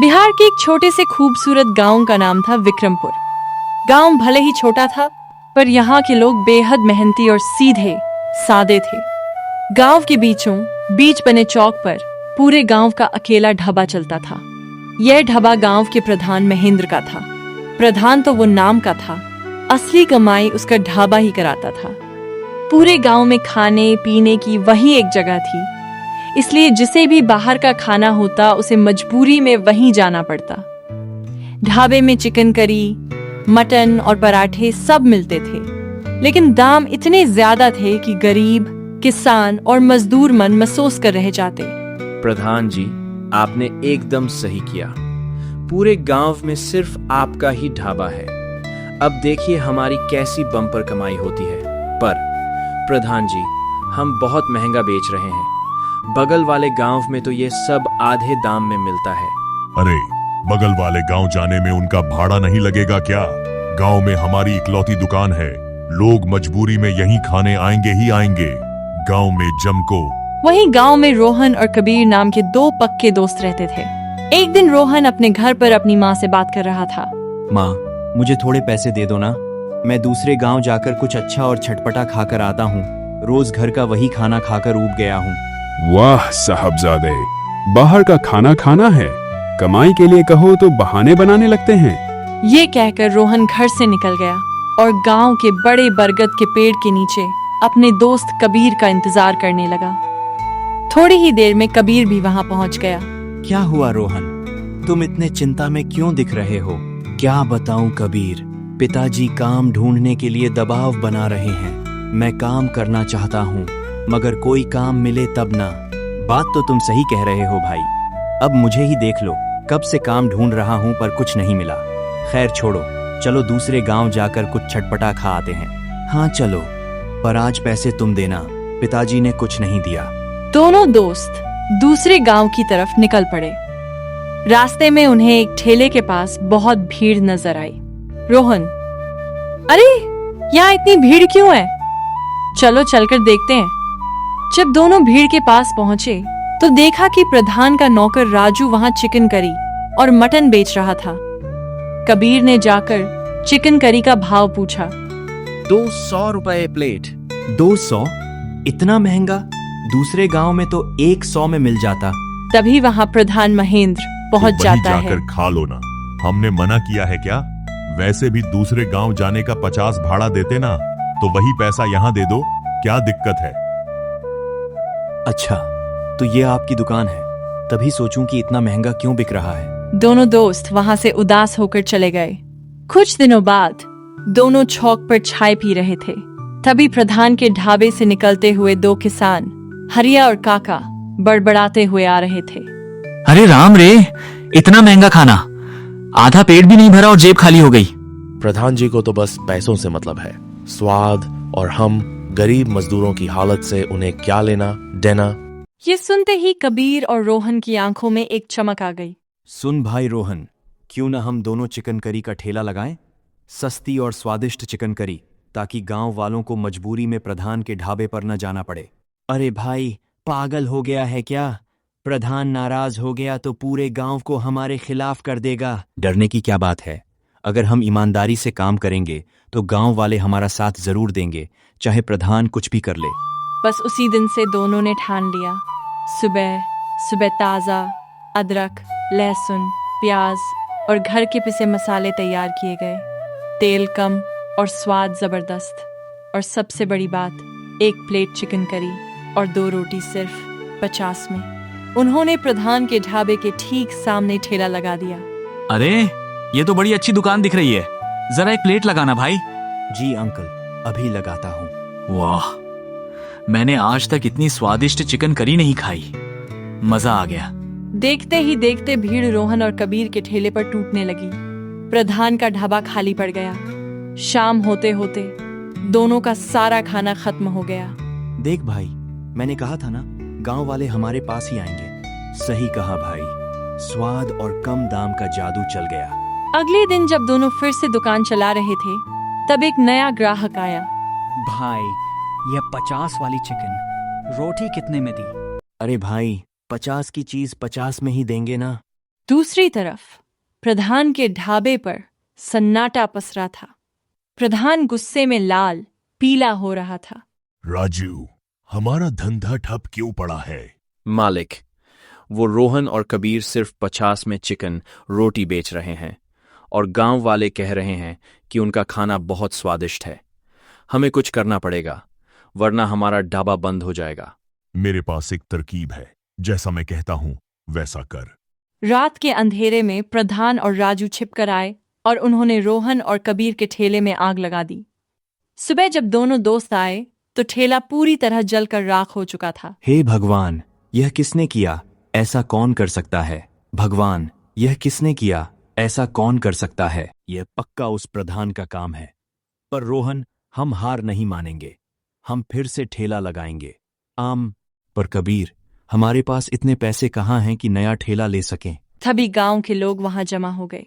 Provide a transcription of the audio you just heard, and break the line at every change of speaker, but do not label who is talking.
बिहार के एक छोटे से खूबसूरत गांव का नाम था विक्रमपुर। गांव भले ही छोटा था, पर यहाँ के लोग बेहद मेहनती और सीधे सादे थे। गांव के बीच बने चौक पर पूरे गांव का अकेला ढाबा चलता था। यह ढाबा गांव के प्रधान महेंद्र का था। प्रधान तो वो नाम का था, असली कमाई उसका ढाबा ही कराता था। पूरे गांव में खाने पीने की वही एक जगह थी, इसलिए जिसे भी बाहर का खाना होता उसे मजबूरी में वहीं जाना पड़ता। ढाबे में चिकन करी, मटन और पराठे सब मिलते थे, लेकिन दाम इतने ज्यादा थे कि गरीब, किसान और मजदूर मन महसूस कर रह जाते।
प्रधान जी, आपने एकदम सही किया। पूरे गांव में सिर्फ आपका ही ढाबा है। अब देखिए हमारी कैसी बम्पर कमाई होती है। पर प्रधान जी, हम बहुत महंगा बेच रहे हैं। बगल वाले गांव में तो ये सब आधे दाम में मिलता है।
अरे, बगल वाले गांव जाने में उनका भाड़ा नहीं लगेगा क्या? गांव में हमारी इकलौती दुकान है, लोग मजबूरी में यहीं खाने आएंगे ही आएंगे। गांव में जमको।
वहीं गांव में रोहन और कबीर नाम के दो पक्के दोस्त रहते थे। एक दिन रोहन अपने घर पर अपनी माँ से बात कर रहा था।
माँ, मुझे थोड़े पैसे दे दो ना, मैं दूसरे गांव जाकर कुछ अच्छा और चटपटा खाकर आता हूँ। रोज घर का वही खाना खाकर ऊब गया हूँ।
वाह साहबजादे, बाहर का खाना खाना है, कमाई के लिए कहो तो बहाने बनाने लगते हैं।
ये कहकर रोहन घर से निकल गया और गांव के बड़े बरगद के पेड़ के नीचे अपने दोस्त कबीर का इंतजार करने लगा। थोड़ी ही देर में कबीर भी वहां पहुंच गया।
क्या हुआ रोहन, तुम इतने चिंता में क्यों दिख रहे हो? क्या बताऊं कबीर, पिताजी काम ढूंढने के लिए दबाव बना रहे हैं। मैं काम करना चाहता हूँ, मगर कोई काम मिले तब ना। बात तो तुम सही कह रहे हो भाई। अब मुझे ही देख लो, कब से काम ढूंढ रहा हूँ पर कुछ नहीं मिला। खैर छोड़ो, चलो दूसरे गांव जाकर कुछ चटपटा खा आते हैं। हाँ चलो, पर आज पैसे तुम देना, पिताजी ने कुछ नहीं दिया।
दोनों दोस्त दूसरे गांव की तरफ निकल पड़े। रास्ते में उन्हें एक ठेले के पास बहुत भीड़ नजर आई। रोहन, अरे यहाँ इतनी भीड़ क्यों है? चलो चलकर देखते हैं। जब दोनों भीड़ के पास पहुंचे तो देखा कि प्रधान का नौकर राजू वहां चिकन करी और मटन बेच रहा था। कबीर ने जाकर चिकन करी का भाव पूछा।
200 रुपए प्लेट।
200? इतना महंगा? दूसरे गांव में तो 100 में मिल जाता।
तभी वहां प्रधान महेंद्र पहुंच
तो
जाता
वहीं जाकर
है।
खा लो ना, हमने मना किया है क्या? वैसे भी दूसरे गांव जाने का 50 भाड़ा देते ना, तो वही पैसा यहाँ दे दो, क्या दिक्कत है?
अच्छा, तो ये आपकी दुकान है, तभी सोचूं कि इतना महंगा क्यों बिक रहा है।
दोनों दोस्त वहां से उदास होकर चले गए। कुछ दिनों बाद दोनों चौक पर चाय पी रहे थे। तभी प्रधान के ढाबे से निकलते हुए दो किसान, हरिया और काका, बड़बड़ाते हुए आ रहे थे।
अरे राम रे, इतना महंगा खाना, आधा पेट भी नहीं भरा और जेब खाली हो गई।
प्रधान जी को तो बस पैसों से मतलब है, स्वाद और हम गरीब मजदूरों की हालत से उन्हें क्या लेना देना।
ये सुनते ही कबीर और रोहन की आंखों में एक चमक आ गई।
सुन भाई रोहन, क्यों ना हम दोनों चिकन करी का ठेला लगाएं? सस्ती और स्वादिष्ट चिकन करी, ताकि गांव वालों को मजबूरी में प्रधान के ढाबे पर न जाना पड़े। अरे भाई, पागल हो गया है क्या? प्रधान नाराज हो गया तो पूरे गांव को हमारे खिलाफ कर देगा। डरने की क्या बात है? अगर हम ईमानदारी से काम करेंगे तो गांव वाले हमारा साथ जरूर देंगे, चाहे प्रधान कुछ भी कर ले।
बस उसी दिन से दोनों ने ठान लिया। सुबह सुबह ताज़ा अदरक, लहसुन, प्याज और घर के पिसे मसाले तैयार किए गए। तेल कम और स्वाद जबरदस्त। और सबसे बड़ी बात, 1 प्लेट चिकन करी और 2 रोटी सिर्फ 50 में। उन्होंने प्रधान के ढाबे के ठीक सामने ठेला लगा दिया।
अरे, ये तो बड़ी अच्छी दुकान दिख रही है, जरा एक प्लेट लगाना भाई।
जी अंकल, अभी लगाता हूँ।
वाह, मैंने आज तक इतनी स्वादिष्ट चिकन करी नहीं खाई, मजा आ गया।
देखते ही देखते भीड़ रोहन और कबीर के ठेले पर टूटने लगी। प्रधान का ढाबा खाली पड़ गया। शाम होते होते दोनों का सारा खाना खत्म हो गया।
देख भाई, मैंने कहा था ना, गांव वाले हमारे पास ही आएंगे। सही कहा भाई, स्वाद और कम दाम का जादू चल गया।
अगले दिन जब दोनों फिर से दुकान चला रहे थे, तब एक नया ग्राहक आया।
भाई, ये 50 वाली चिकन रोटी कितने में दी?
अरे भाई, 50 की चीज 50 में ही देंगे ना।
दूसरी तरफ प्रधान के ढाबे पर सन्नाटा पसरा था। प्रधान गुस्से में लाल पीला हो रहा था।
राजू, हमारा धंधा ठप क्यों पड़ा है?
मालिक, वो रोहन और कबीर सिर्फ 50 में चिकन रोटी बेच रहे हैं और गांव वाले कह रहे हैं कि उनका खाना बहुत स्वादिष्ट है। हमें कुछ करना पड़ेगा, वरना हमारा ढाबा बंद हो जाएगा।
मेरे पास एक तरकीब है, जैसा मैं कहता हूं वैसा कर।
रात के अंधेरे में प्रधान और राजू छिपकर आए और उन्होंने रोहन और कबीर के ठेले में आग लगा दी। सुबह जब दोनों दोस्त आए तो ठेला पूरी तरह जलकर राख हो चुका था।
हे भगवान, यह किसने किया? ऐसा कौन कर सकता है? भगवान, यह किसने किया? ऐसा कौन कर सकता है? यह पक्का उस प्रधान का काम है। पर रोहन, हम हार नहीं मानेंगे। हम फिर से ठेला लगाएंगे। पर कबीर, हमारे पास इतने पैसे कहाँ हैं कि नया ठेला ले सकें?
तभी गांव के लोग वहां जमा हो गए।